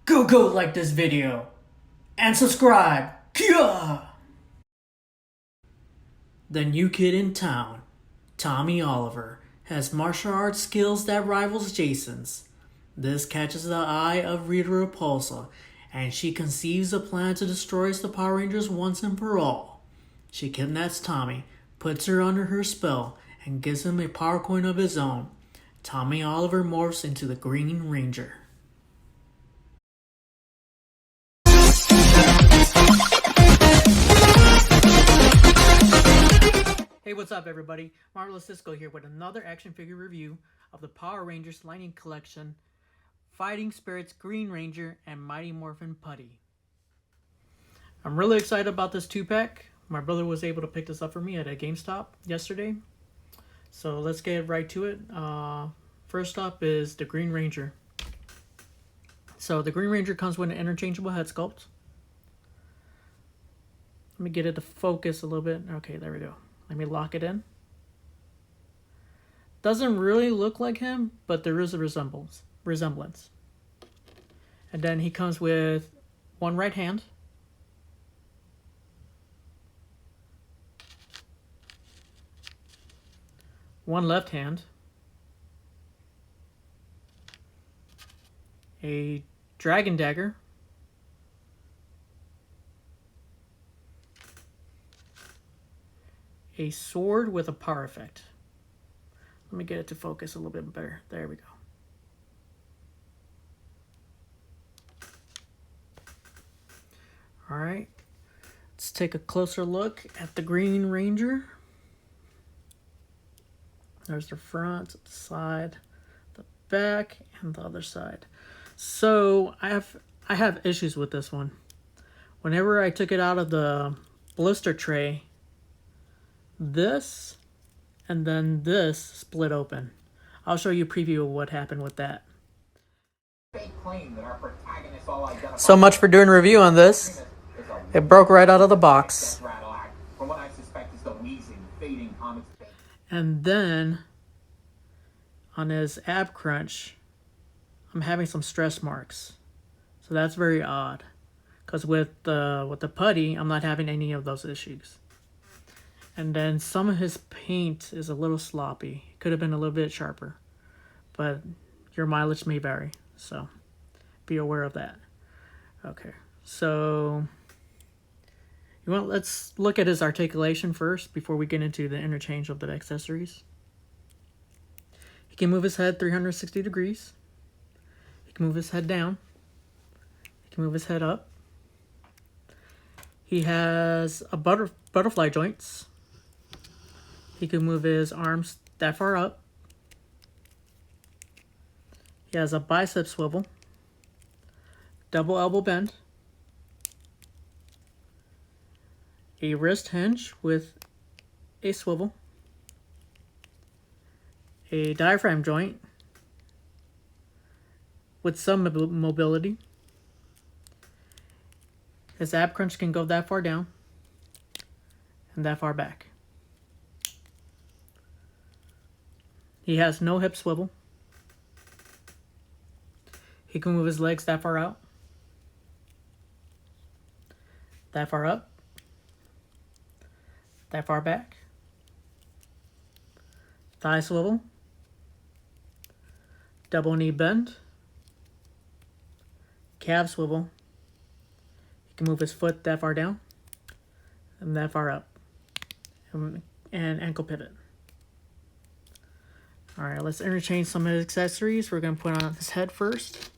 Go like this video and subscribe. Kia! The new kid in town, Tommy Oliver, has martial arts skills that rivals Jason's. This catches the eye of Rita Repulsa, and she conceives a plan to destroy the Power Rangers once and for all. She kidnaps Tommy, puts her under her spell, and gives him a power coin of his own. Tommy Oliver morphs into the Green Ranger. Hey, what's up everybody? Marvelous Cisco here with another action figure review of the Power Rangers Lightning Collection, Fighting Spirits Green Ranger, and Mighty Morphin Putty. I'm really excited about this 2-pack. My brother was able to pick this up for me at a GameStop yesterday. So let's get right to it. First up is the Green Ranger. So the Green Ranger comes with an interchangeable head sculpt. Let me get it to focus a little bit. Okay, there we go. Let me lock it in. Doesn't really look like him, but there is a resemblance. And then he comes with one right hand, one left hand, a dragon dagger, a sword with a power effect. Let me get it to focus a little bit better. There we go. All right, let's take a closer look at the Green Ranger. There's the front, the side, the back, and the other side. So I have issues with this one. Whenever I took it out of the blister tray, this and then this split open. I'll show you a preview of what happened with that. So much for doing a review on this. It broke right out of the box. And then on his ab crunch, I'm having some stress marks. So that's very odd. Because with the putty, I'm not having any of those issues. And then some of his paint is a little sloppy. Could have been a little bit sharper. But your mileage may vary. So be aware of that. Okay. So let's look at his articulation first before we get into the interchange of the accessories. He can move his head 360 degrees. He can move his head down. He can move his head up. He has a butterfly joints. He can move his arms that far up. He has a bicep swivel, double elbow bend, a wrist hinge with a swivel, a diaphragm joint with some mobility. His ab crunch can go that far down and that far back. He has no hip swivel. He can move his legs that far out, that far up, that far back. Thigh swivel, double knee bend, calf swivel. He can move his foot that far down and that far up, and ankle pivot. All right, let's interchange some of his accessories. We're going to put on his head first.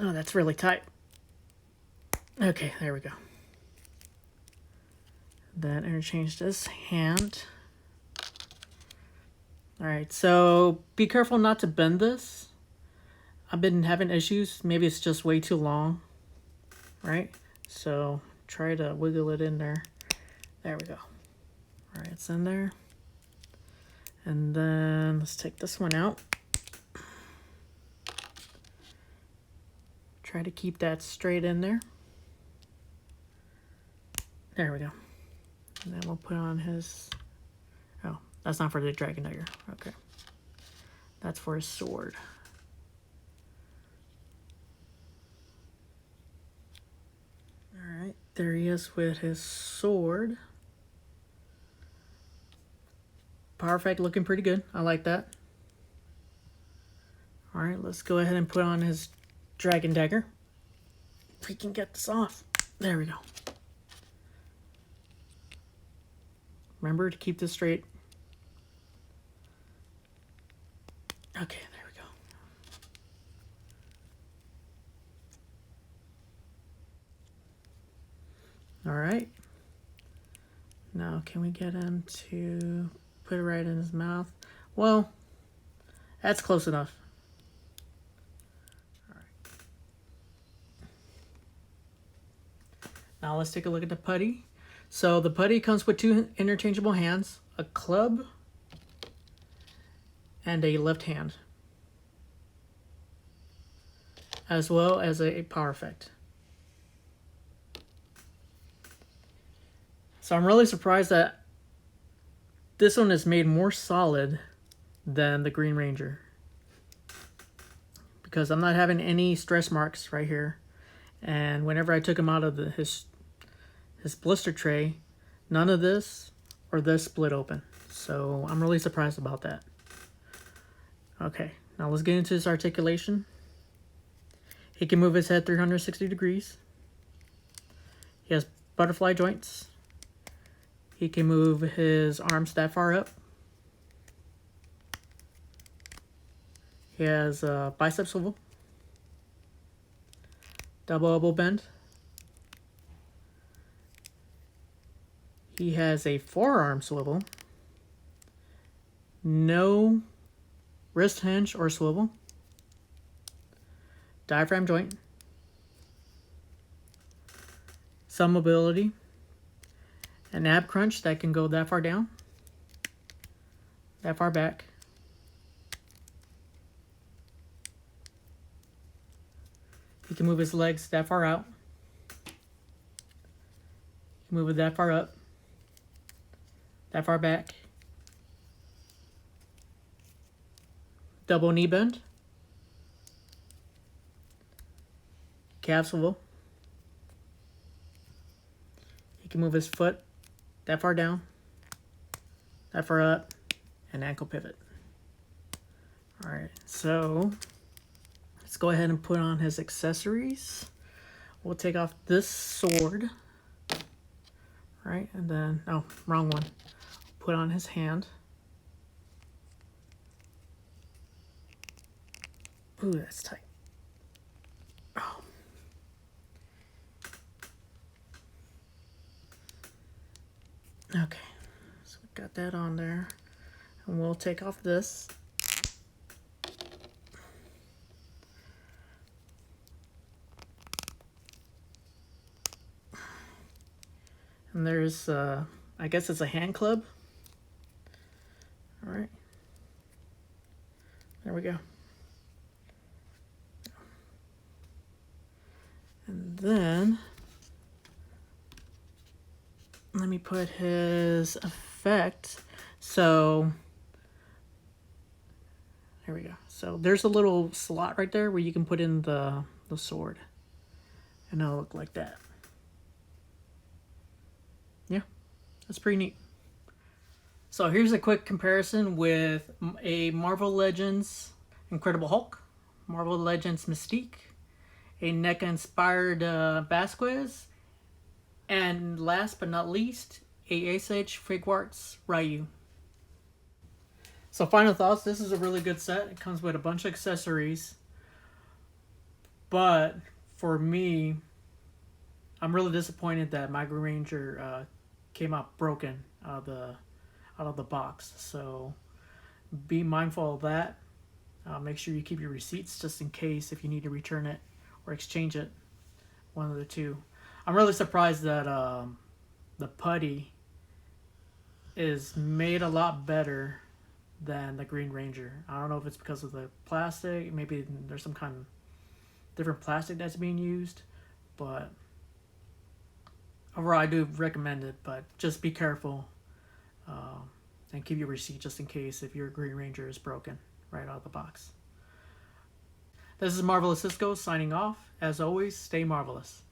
Oh, that's really tight. Okay, there we go. Then interchange this hand. All right, so be careful not to bend this. I've been having issues. Maybe it's just way too long, right? So try to wiggle it in there. There we go. All right, it's in there. And then let's take this one out. Try to keep that straight in there. There we go. And then we'll put on his... Oh, that's not for the dragon dagger. Okay. That's for his sword. Alright, there he is with his sword. Perfect, looking pretty good. I like that. Alright, let's go ahead and put on his dragon dagger. If we can get this off. There we go. Remember to keep this straight. Okay, there we go. Alright. Now, can we get him to put it right in his mouth? Well, that's close enough. Alright. Now, let's take a look at the putty. So, the putty comes with 2 interchangeable hands, a club, and a left hand, as well as a power effect. So I'm really surprised that this one is made more solid than the Green Ranger, because I'm not having any stress marks right here, and whenever I took him out of his blister tray, none of this or this split open. So I'm really surprised about that. Okay, now let's get into his articulation. He can move his head 360 degrees. He has butterfly joints. He can move his arms that far up. He has a bicep swivel, double elbow bend. He has a forearm swivel, no wrist hinge or swivel, diaphragm joint, some mobility, an ab crunch that can go that far down, that far back. He can move his legs that far out. He can move it that far up, that far back. Double knee bend. Calf swivel. He can move his foot that far down, that far up, and ankle pivot. Alright, so let's go ahead and put on his accessories. We'll take off this sword. Right, and then, oh, wrong one. Put on his hand. Ooh, that's tight. Oh. Okay, so we got that on there. And we'll take off this. And there's, I guess it's a hand club. All right. There we go. And then, let me put his effect. So, there we go. So there's a little slot right there where you can put in the sword. And it'll look like that. Yeah, that's pretty neat. So here's a quick comparison with a Marvel Legends Incredible Hulk, Marvel Legends Mystique, a NECA-inspired Vasquez, and last but not least, a Ace Age Figuarts Ryu. So final thoughts, this is a really good set. It comes with a bunch of accessories. But for me, I'm really disappointed that my Green Ranger came out broken out of the box. So be mindful of that. Make sure you keep your receipts just in case if you need to return it or exchange it, one of the two. I'm really surprised that the putty is made a lot better than the Green Ranger. I don't know if it's because of the plastic. Maybe there's some kind of different plastic that's being used, but overall I do recommend it, but just be careful and keep your receipt just in case if your Green Ranger is broken. right out of the box. This is Marvelous Cisco signing off. As always, stay marvelous.